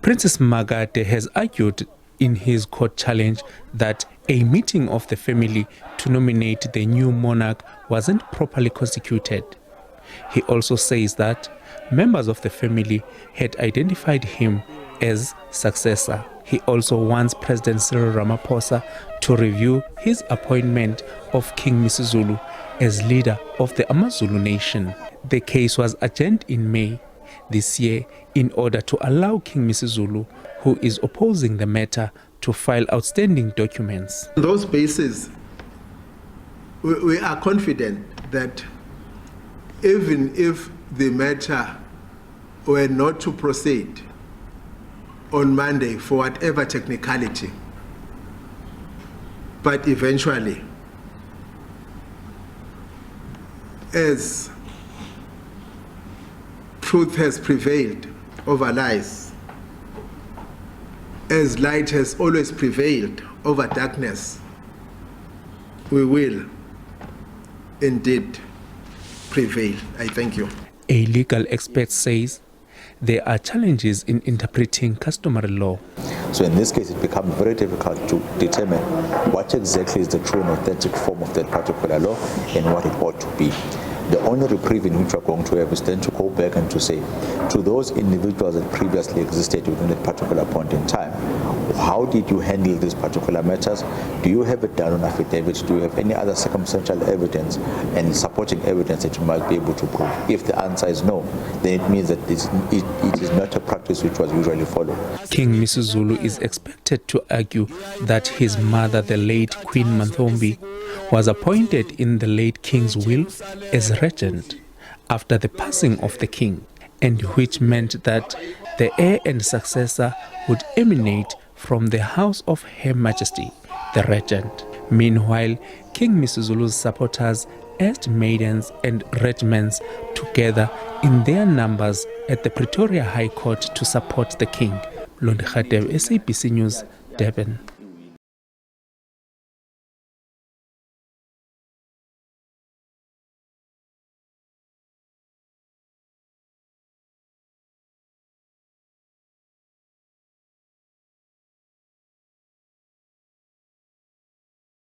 Princess Simakade has argued in his court challenge that a meeting of the family to nominate the new monarch wasn't properly constituted. He also says that members of the family had identified him as successor. He also wants President Cyril Ramaphosa to review his appointment of King Misuzulu as leader of the AmaZulu nation. The case was adjourned in May this year in order to allow King Misuzulu, who is opposing the matter, to file outstanding documents. On those bases, we are confident that even if the matter were not to proceed on Monday for whatever technicality, but eventually, as truth has prevailed over lies, as light has always prevailed over darkness, we will indeed prevail. I thank you. A legal expert says there are challenges in interpreting customary law. So in this case, it becomes very difficult to determine what exactly is the true and authentic form of that particular law and what it ought to be. The only reprieve in which we're going to have is then to go back and to say, to those individuals that previously existed within that particular point in time, how did you handle these particular matters? Do you have it done on affidavit? Do you have any other circumstantial evidence and supporting evidence that you might be able to prove? If the answer is no, then it means that it is not a practice which was usually followed. King Misuzulu is expected to argue that his mother, the late Queen Manthombi, was appointed in the late king's will as regent after the passing of the king, and which meant that the heir and successor would emanate from the house of Her Majesty, the regent. Meanwhile, King Misuzulu's supporters urged maidens and regiments together in their numbers at the Pretoria High Court to support the king. North Gauteng, SABC News, Durban.